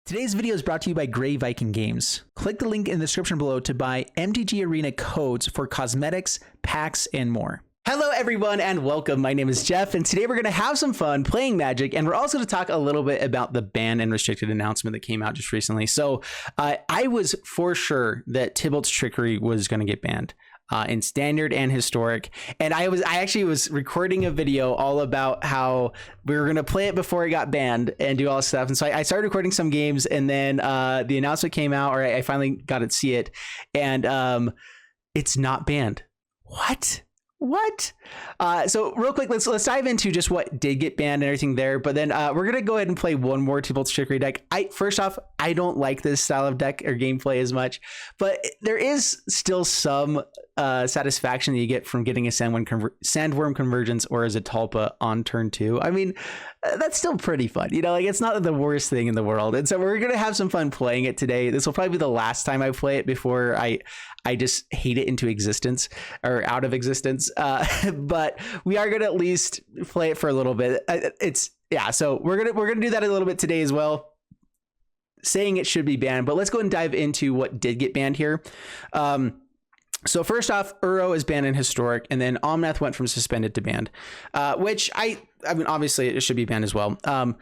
Today's video is brought to you by Grey Viking Games. Click the link in the description below to buy MTG Arena codes for cosmetics, packs, and more. Hello everyone and welcome. My name is Jeff and today we're going to have some fun playing Magic, and we're also going to talk a little bit about the banned and restricted announcement that came out just recently. So I was for sure that Tibalt's Trickery was going to get banned. In standard and historic, and I actually was recording a video all about how we were gonna play it before it got banned and do all this stuff. And so I started recording some games, and then the announcement came out, or I finally got to see it, and it's not banned. What? So real quick, let's dive into just what did get banned and everything there. But then we're gonna go ahead and play one more Tibalt's Trickery deck. First off, I don't like this style of deck or gameplay as much, but there is still some satisfaction that you get from getting a Sandworm Convergence or as a Talpa on turn 2. I mean, that's still pretty fun, you know, like it's not the worst thing in the world. And so we're gonna have some fun playing it today. This will probably be the last time I play it before I just hate it into existence or out of existence. But we are gonna at least play it for a little bit. So we're gonna do that a little bit today as well. Saying it should be banned, but let's go and dive into what did get banned here. So first off, Uro is banned in historic, and then Omnath went from suspended to banned, which I mean, obviously it should be banned as well. I'm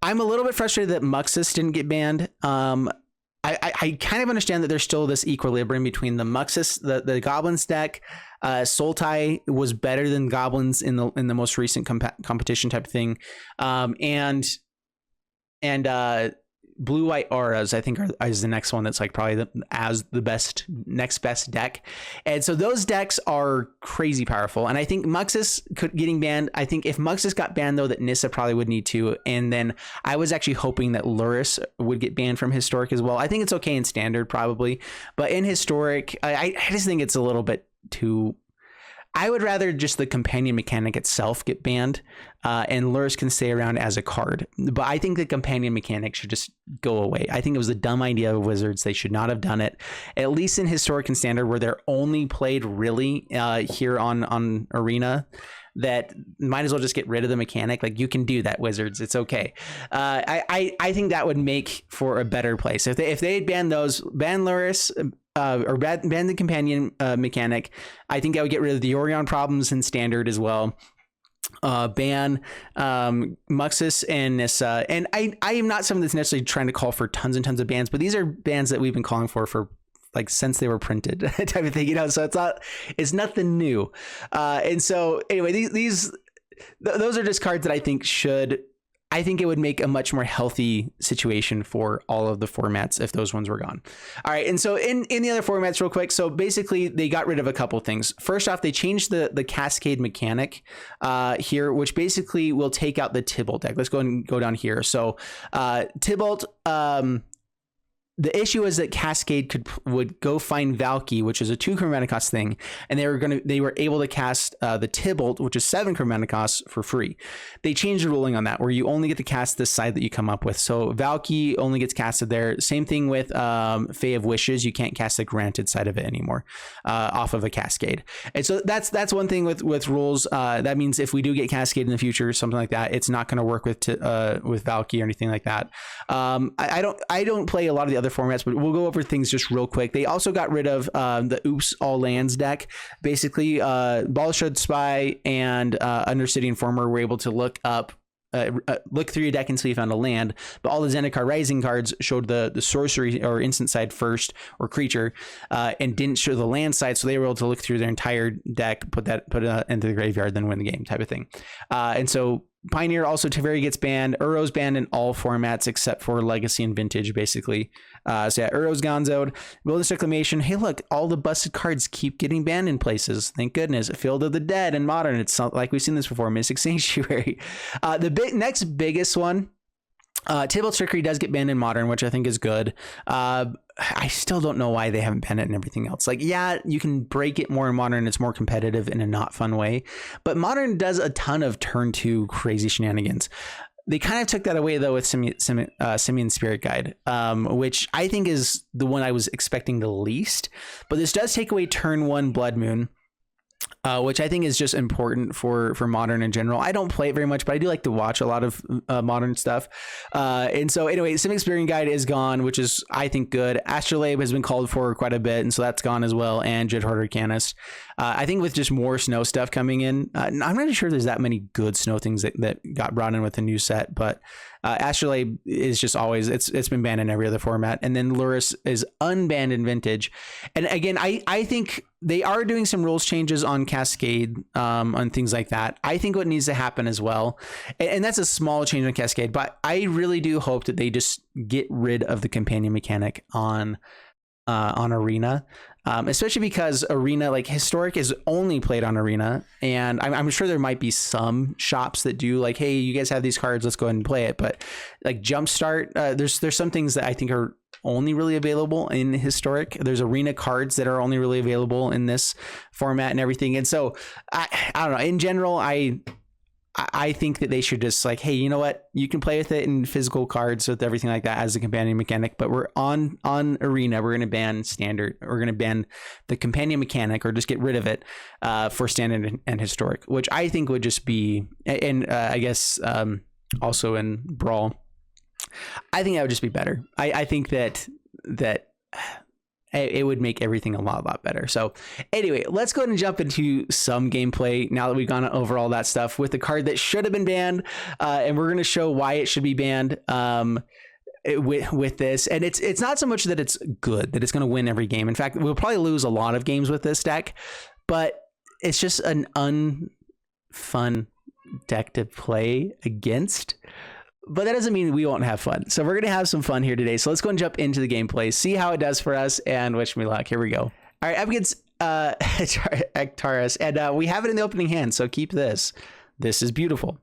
a little bit frustrated that Muxus didn't get banned. I kind of understand that there's still this equilibrium between the Muxus, the Goblins deck. Sultai was better than Goblins in the most recent competition type of thing, and Blue White Auras I think is the next one that's like probably the next best deck. And so those decks are crazy powerful, and I think Muxus getting banned, I think if Muxus got banned though, that Nissa probably would need to. And then I was actually hoping that Lurrus would get banned from historic as well. I think it's okay in standard probably, but in historic I just think it's a little bit too. I would rather just the companion mechanic itself get banned, and Lurrus can stay around as a card. But I think the companion mechanic should just go away. I think it was a dumb idea of Wizards. They should not have done it, at least in historic and standard, where they're only played really here on Arena. That might as well just get rid of the mechanic. Like, you can do that, Wizards. It's okay. I think that would make for a better place if they had banned those, ban Lurrus. Or ban the companion mechanic. I think I would get rid of the Orion problems in standard as well. Ban Muxus and Nissa. And I am not someone that's necessarily trying to call for tons and tons of bans, but these are bans that we've been calling for like since they were printed type of thing, you know. So it's nothing new. And so anyway, those are just cards that I think it would make a much more healthy situation for all of the formats if those ones were gone. All right, and so in the other formats real quick, so basically they got rid of a couple things. First off, they changed the Cascade mechanic here, which basically will take out the Tibalt deck. Let's go and go down here. So Tibalt, the issue is that Cascade would go find Valky, which is a 2 chromatic cost thing, and they were able to cast the Tibalt, which is 7 chromatic costs, for free. They changed the ruling on that, where you only get to cast this side that you come up with. So Valky only gets casted there. Same thing with Fae of Wishes. You can't cast the granted side of it anymore off of a Cascade. And so that's one thing with rules. That means if we do get Cascade in the future, something like that, it's not going to work with Valky or anything like that. I don't play a lot of the other formats, but we'll go over things just real quick. They also got rid of the Oops All Lands deck. Basically, Balshud Spy and Undercity Informer were able to look through your deck until you found a land, but all the Zendikar Rising cards showed the sorcery or instant side first, or creature, and didn't show the land side, so they were able to look through their entire deck, put it into the graveyard, then win the game type of thing. And so Pioneer, also Teferi gets banned. Uro's banned in all formats except for Legacy and Vintage, basically. So yeah, Uro's gonzoed. Wilderness Reclamation. Hey, look, all the busted cards keep getting banned in places. Thank goodness. Field of the Dead and Modern. It's not like we've seen this before. Mystic Sanctuary. The next biggest one, Tibalt's Trickery does get banned in Modern, which I think is good. I still don't know why they haven't banned it and everything else. Like, yeah, you can break it more in Modern. It's more competitive in a not fun way. But Modern does a ton of turn 2 crazy shenanigans. They kind of took that away, though, with Simian Spirit Guide, which I think is the one I was expecting the least. But this does take away turn 1 Blood Moon. which I think is just important for Modern in general. I don't play it very much, but I do like to watch a lot of Modern stuff. And so anyway, Sim Experience Guide is gone, which is, I think, good. Astrolabe has been called for quite a bit, and so that's gone as well, and Jit Hoarder Canis. I think with just more snow stuff coming in, I'm not really sure there's that many good snow things that got brought in with the new set, but Astrolabe is just always, it's been banned in every other format. And then Lurrus is unbanned in Vintage. And again, I think they are doing some rules changes on Cascade, on things like that. I think what needs to happen as well, and that's a small change on Cascade, but I really do hope that they just get rid of the companion mechanic on Arena. Especially because Arena, like Historic, is only played on Arena, and I'm sure there might be some shops that do like, hey, you guys have these cards, let's go ahead and play it. But like Jumpstart, there's some things that I think are only really available in Historic. There's Arena cards that are only really available in this format and everything. And so I don't know. In general, I think that they should just like, hey, you know what? You can play with it in physical cards with everything like that as a companion mechanic, but we're on Arena. We're going to ban Standard. We're going to ban the companion mechanic, or just get rid of it for Standard and Historic, which I think would just be, and I guess also in Brawl, I think that would just be better. I think that it would make everything a lot better. So anyway, let's go ahead and jump into some gameplay now that we've gone over all that stuff with the card that should have been banned, and we're going to show why it should be banned with this. And it's not so much that it's good, that it's going to win every game. In fact, we'll probably lose a lot of games with this deck, but it's just an unfun deck to play against. But that doesn't mean we won't have fun. So we're going to have some fun here today. So let's go and jump into the gameplay, see how it does for us, and wish me luck. Here we go. All right, up against Ektaris, and we have it in the opening hand, so keep this. This is beautiful.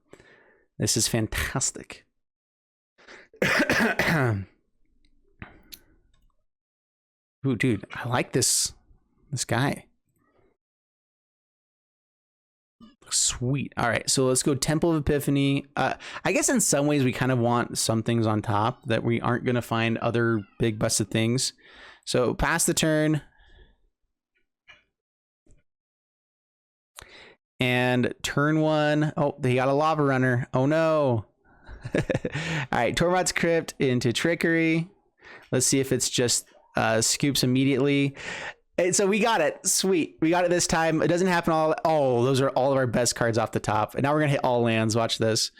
This is fantastic. Ooh, dude, I like this guy. Sweet. All right, so let's go Temple of Epiphany. I guess in some ways we kind of want some things on top that we aren't going to find other big busted things. So pass the turn. And turn one. Oh, they got a Lava Runner. Oh no. All right, Tormod's Crypt into Trickery. Let's see if it's just scoops immediately. And so we got it. Sweet. We got it this time. It doesn't happen all. Oh, those are all of our best cards off the top. And now we're going to hit all lands. Watch this.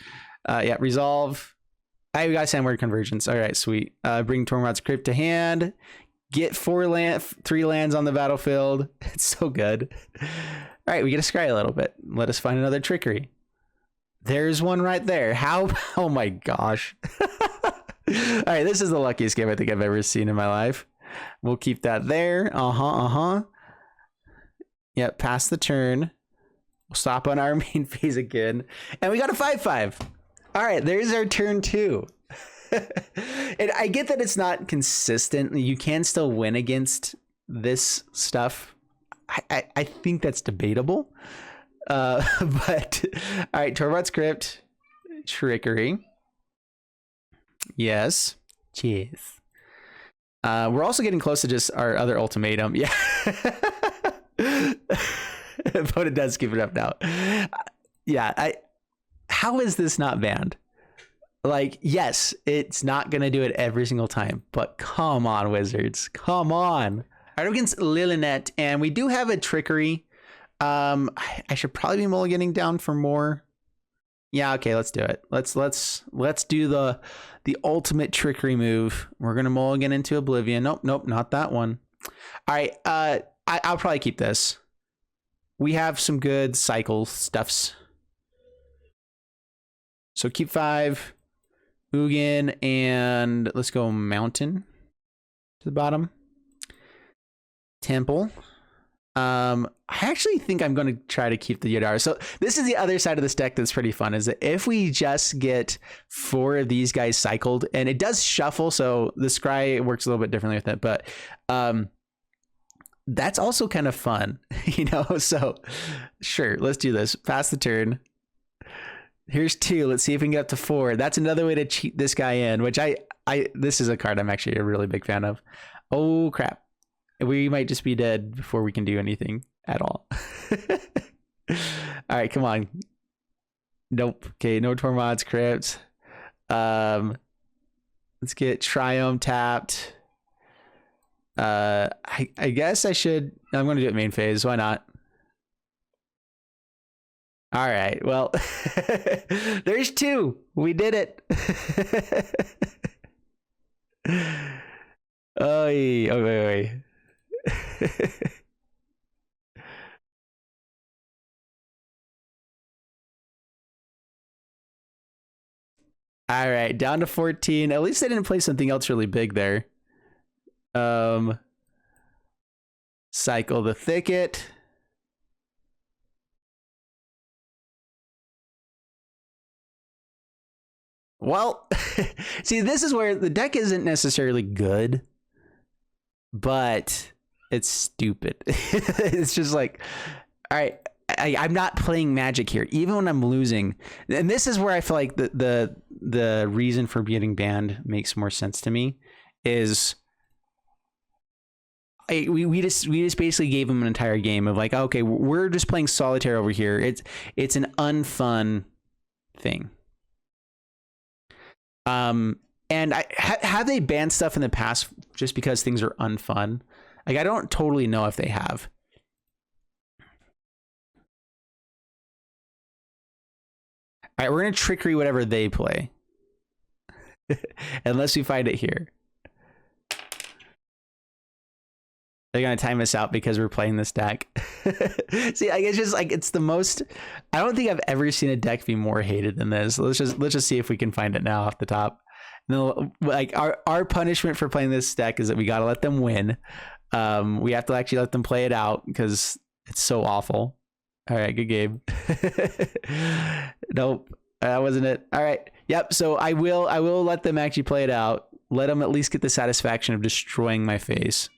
Yeah, resolve. We got Sandward Convergence. All right, sweet. Bring Tormod's Crypt to hand. Get 3 lands on the battlefield. It's so good. All right, we get to scry a little bit. Let us find another Trickery. There's one right there. How? Oh my gosh. All right, this is the luckiest game I think I've ever seen in my life. We'll keep that there. Yep, pass the turn. We'll stop on our main phase again. And we got a 5/5. All right, there's our turn 2. And I get that it's not consistent. You can still win against this stuff. I think that's debatable. But all right, Tormod's Crypt, Trickery. Yes. Cheers. We're also getting close to just our other ultimatum. Yeah. But it does keep it up now. Yeah. How is this not banned? Like, yes, it's not going to do it every single time, but come on, Wizards. Come on. All right, against Lilinet, and we do have a Trickery. I should probably be mulliganing down for more. Yeah, okay, let's do it. Let's do the ultimate Trickery move. We're gonna mulligan into Oblivion. Nope, not that one. All right, I'll probably keep this. We have some good cycle stuffs. So keep 5, Ugin, and let's go Mountain to the bottom. Temple. I actually think I'm going to try to keep the Yodara. So this is the other side of this deck that's pretty fun, is that if we just get 4 of these guys cycled, and it does shuffle, so the scry works a little bit differently with it, but that's also kind of fun, you know? So sure, let's do this. Pass the turn. Here's 2. Let's see if we can get up to 4. That's another way to cheat this guy in, which this is a card I'm actually a really big fan of. Oh crap. We might just be dead before we can do anything at all. All right, come on. Nope. Okay, no Tormod's Crypt. Let's get Triome tapped. I guess I'm gonna do it main phase. Why not? All right. Well, there's two. We did it. Oy, oy. All right, down to 14. At least I didn't play something else really big there. Cycle the Thicket. Well, see, this is where the deck isn't necessarily good, but it's stupid. It's just like, all right, I'm not playing Magic here, even when I'm losing. And this is where I feel like the reason for getting banned makes more sense to me. Is we just basically gave him an entire game of like, okay, we're just playing solitaire over here. It's an unfun thing. And have they banned stuff in the past just because things are unfun? Like, I don't totally know if they have. All right, we're gonna trickery whatever they play, unless we find it here. They're gonna time us out because we're playing this deck. See, like, it's just like, it's the most. I don't think I've ever seen a deck be more hated than this. Let's just see if we can find it now off the top. No, like our punishment for playing this deck is that we gotta let them win. We have to actually let them play it out because it's so awful. All right, good game. Nope, that wasn't it. All right, yep. So I will let them actually play it out. Let them at least get the satisfaction of destroying my face.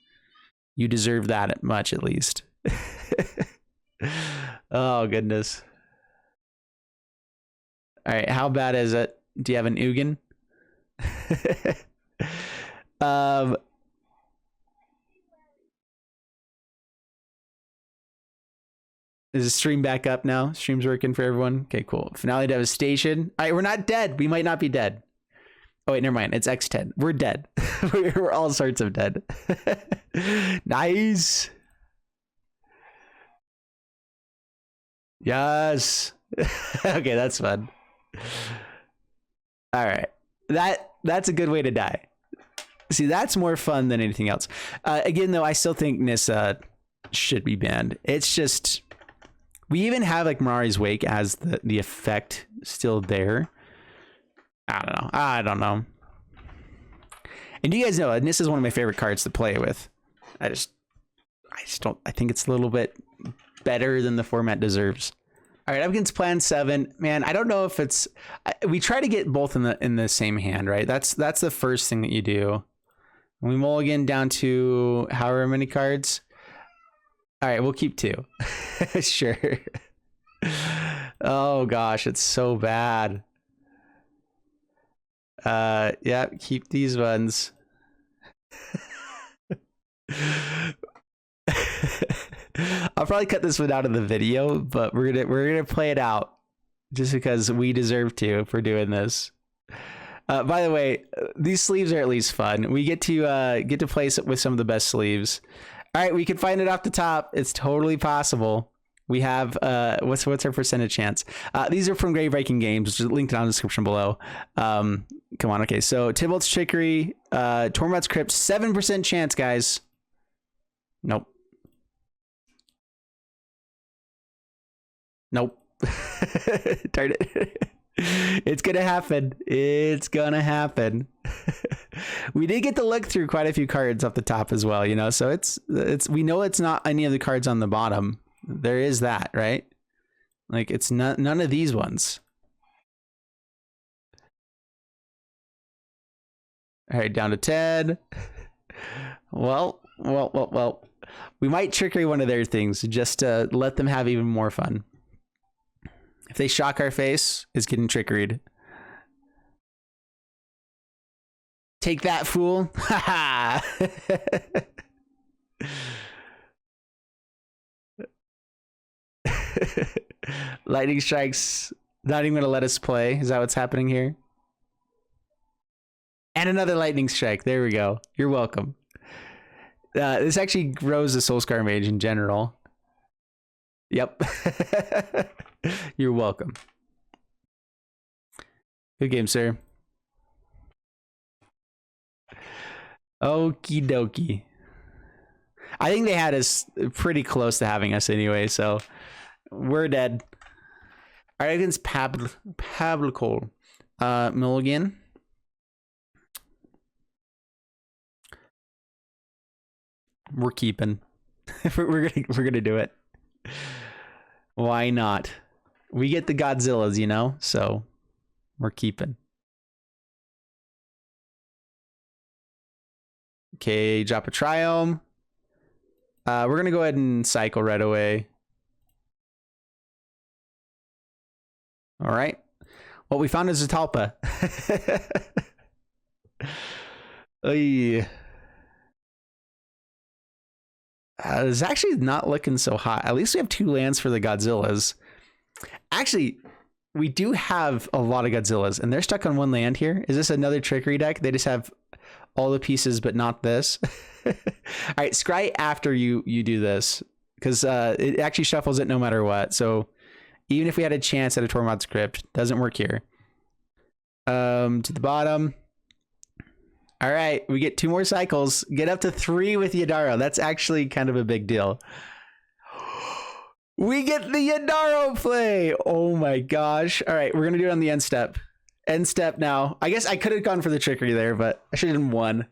You deserve that much, at least. Oh, goodness. All right, how bad is it? Do you have an Ugin? Is the stream back up now? Stream's working for everyone? Okay, cool. Finale Devastation. All right, we're not dead. We might not be dead. Oh, wait, never mind. It's X10. We're dead. We're all sorts of dead. Nice. Yes. Okay, that's fun. All right. That's a good way to die. See, that's more fun than anything else. Again, though, I still think Nissa should be banned. It's just, we even have like Mirari's Wake as the effect still there. I don't know. And you guys know, Nissa is one of my favorite cards to play with. I just don't. I think it's a little bit better than the format deserves. All right, up against Plan 7, man. I don't know if it's. We try to get both in the same hand, right? That's the first thing that you do. We mulligan down to however many cards. All right, we'll keep 2. Sure. Oh gosh, it's so bad. Yeah, keep these ones. I'll probably cut this one out of the video, but we're gonna play it out just because we deserve to for doing this. By the way, these sleeves are at least fun. We get to play with some of the best sleeves. All right, we can find it off the top. It's totally possible. We have what's our percentage chance? These are from Grave Viking Games, which is linked down in the description below. Come on, okay. So Tibalt's Trickery, Tormod's Crypt, 7% chance, guys. Nope. Nope. Darn it. It's gonna happen. It's gonna happen. We did get to look through quite a few cards off the top as well, you know. So it's we know it's not any of the cards on the bottom. There is that, right? Like, it's none of these ones. All right, down to 10. Well. We might trickery one of their things just to let them have even more fun. If they shock our face, it's getting trickeried. Take that, fool. Ha ha. Lightning strikes. Not even gonna let us play. Is that what's happening here? And another lightning strike. There we go. You're welcome. This actually grows the Soulscar Mage in general. Yep. You're welcome. Good game, sir. Okie dokie. I think they had us pretty close to having us anyway, so we're dead. All right, against Pablo Cole. Milligan. We're keeping. we're gonna do it. Why not? We get the Godzillas, you know, so we're keeping. Okay, drop a Triome. We're gonna go ahead and cycle right away. All right. What we found is a Talpa. It's actually not looking so hot. At least we have 2 lands for the Godzillas. Actually, we do have a lot of Godzillas, and they're stuck on 1 land here. Is this another Trickery deck? They just have all the pieces, but not this. All right, scry after you do this, because it actually shuffles it no matter what. So even if we had a chance at a Tormod script, doesn't work here. To the bottom. All right, we get 2 more cycles. Get up to 3 with Yadaro. That's actually kind of a big deal. We get the Yadaro play. Oh my gosh. All right, we're going to do it on the end step. End step now. I guess I could have gone for the Trickery there, but I should have done 1.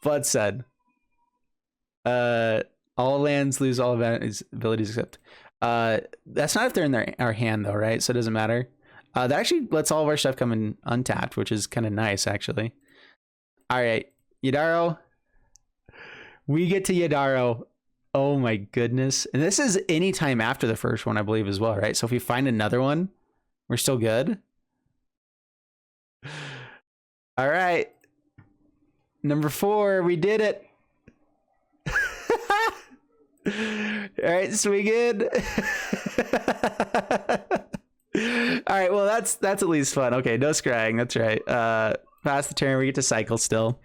Blood said. All lands lose all abilities except. That's not if they're in our hand though, right? So it doesn't matter. That actually lets all of our stuff come in untapped, which is kind of nice, actually. All right, Yadaro. We get to Yadaro. Oh my goodness. And this is any time after the first one, I believe, as well, right? So if we find another one, we're still good. All right. Number 4, we did it. All right, swing in. All right, well, that's at least fun. Okay, no scrying. That's right. Pass the turn. We get to cycle still.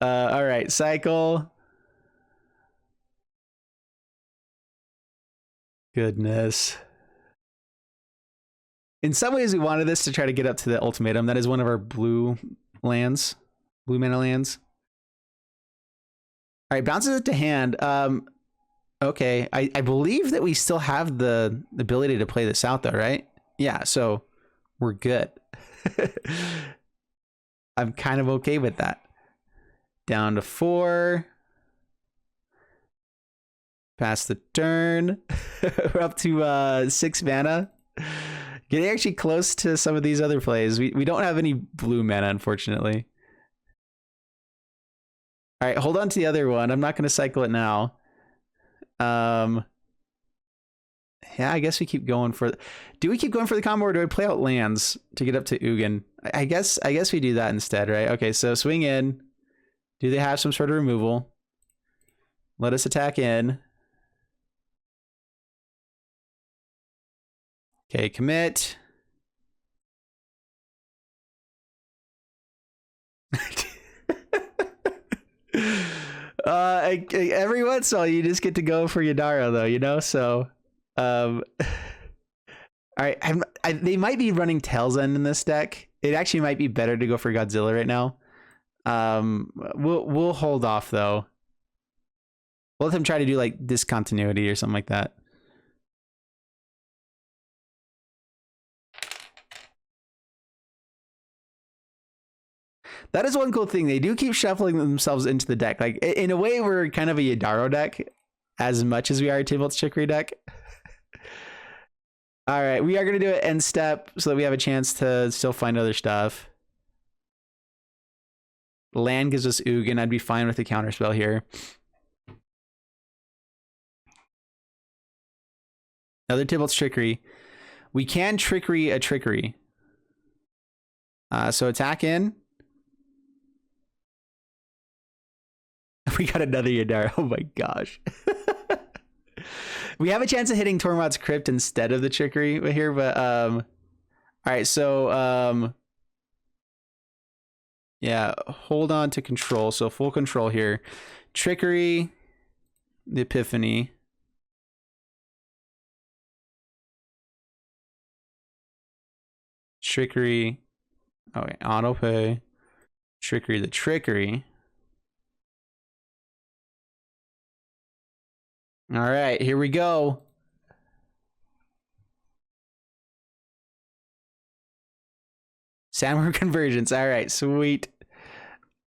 All right, cycle. Goodness. In some ways, we wanted this to try to get up to the ultimatum. That is one of our blue lands, blue mana lands. All right, bounces it to hand. Okay, I believe that we still have the ability to play this out though, right? Yeah, so we're good. I'm kind of okay with that. Down to 4. Pass the turn. We're up to 6 mana. Getting actually close to some of these other plays. We don't have any blue mana, unfortunately. All right, hold on to the other one. I'm not going to cycle it now. Yeah, I guess we keep going for. Do we keep going for the combo, or do I play out lands to get up to Ugin? I guess we do that instead, right? Okay, so swing in. Do they have some sort of removal? Let us attack in. Okay, commit. Every once in a while you just get to go for Yadaro though, you know? So all right, they might be running Tail's End in this deck. It actually might be better to go for Godzilla right now. We'll hold off though. We'll let them try to do like discontinuity or something like that. That is one cool thing. They do keep shuffling themselves into the deck. Like in a way, we're kind of a Yadaro deck as much as we are a Tibalt's Trickery deck. All right, we are going to do it end step so that we have a chance to still find other stuff. Land gives us Ugin. I'd be fine with the counterspell here. Another Tibalt's Trickery. We can Trickery a Trickery. So attack in. We got another Yadar. Oh my gosh. We have a chance of hitting Tormod's Crypt instead of the Trickery here, but all right, so yeah, hold on to control. So full control here. Trickery, the Epiphany. Trickery. Oh wait, auto pay. Trickery, the Trickery. All right, here we go. Sandworm Convergence. All right, sweet.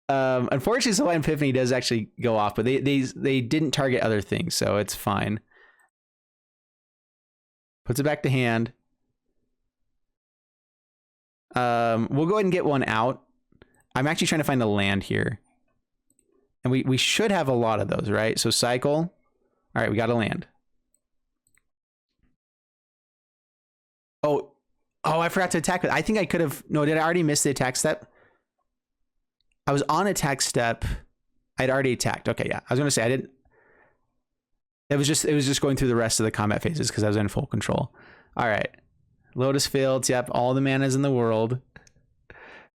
Unfortunately, Sublime Epiphany does actually go off, but they didn't target other things, so it's fine. Puts it back to hand. We'll go ahead and get one out. I'm actually trying to find a land here. And we should have a lot of those, right? So cycle. All right, we got a land. Oh, I forgot to attack. I think I could have. No, did I already miss the attack step? I was on attack step. I'd already attacked. Okay, yeah. I was gonna say I didn't. It was just going through the rest of the combat phases because I was in full control. All right, Lotus Fields. Yep, all the manas in the world.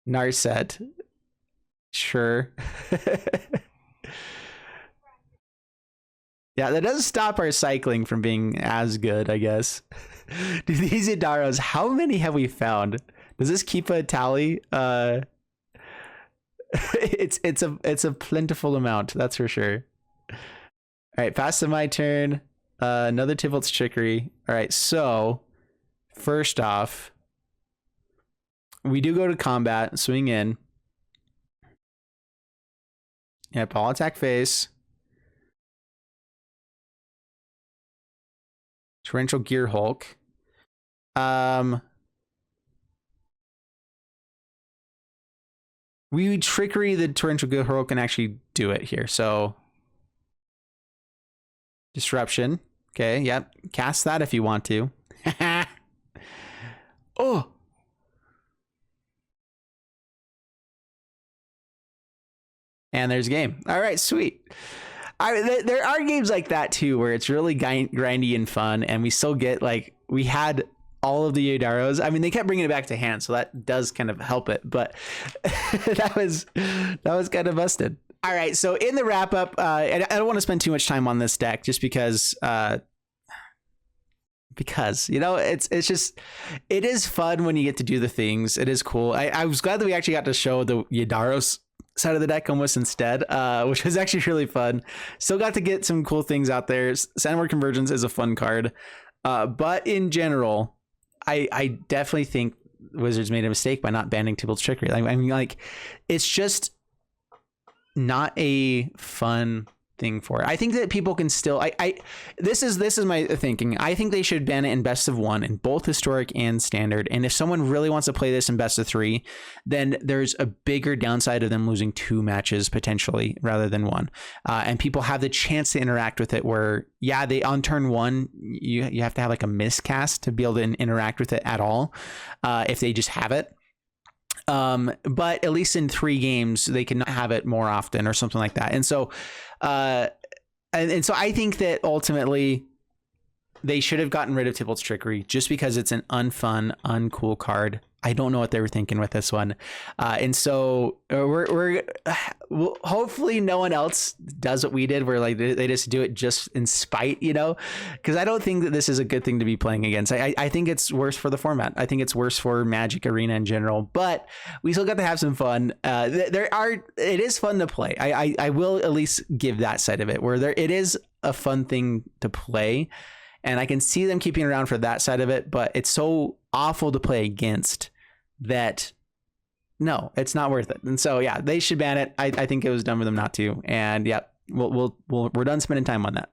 Narset. Sure. Yeah, that doesn't stop our cycling from being as good, I guess. Dude, these Idaros, how many have we found? Does this keep a tally? It's a plentiful amount, that's for sure. All right, pass to my turn. Another Tibalt's Trickery. All right, so first off, we do go to combat, swing in. Yep, all attack face. Torrential Gear Hulk. We Trickery the Torrential Gear Hulk and actually do it here. So Disruption. Okay, yep. Cast that if you want to. Oh. And there's a game. All right, sweet. There are games like that too, where it's really grindy and fun, and we still get like we had all of the Yodaros. I mean, they kept bringing it back to hand, so that does kind of help it. But that was kind of busted. All right, so in the wrap up, I don't want to spend too much time on this deck, just because you know it is fun when you get to do the things. It is cool. I was glad that we actually got to show the Yodaros side of the deck almost instead, which was actually really fun. Still got to get some cool things out there. Sandworm Convergence is a fun card, but in general, I definitely think Wizards made a mistake by not banning Tibalt's Trickery. I mean, like, it's just not a fun thing for it. I think that people can still this is my thinking. I think they should ban it in best of 1 in both historic and standard. And if someone really wants to play this in best of 3, then there's a bigger downside of them losing 2 matches potentially rather than 1. And people have the chance to interact with it where, yeah, they on turn 1, you have to have like a miscast to be able to interact with it at all. If they just have it. But at least in 3 games, they can have it more often or something like that. And so, and so I think that ultimately they should have gotten rid of Tibalt's Trickery just because it's an unfun, uncool card. I don't know what they were thinking with this one. And so we're hopefully no one else does what we did, where like they just do it just in spite, you know, because I don't think that this is a good thing to be playing against. I think it's worse for the format. I think it's worse for Magic Arena in general, but we still got to have some fun. It is fun to play. I will at least give that side of it, where it is a fun thing to play. And I can see them keeping around for that side of it, but it's so awful to play against that no, it's not worth it. And so yeah, they should ban it. I think it was dumb for them not to. And yeah, we're done spending time on that.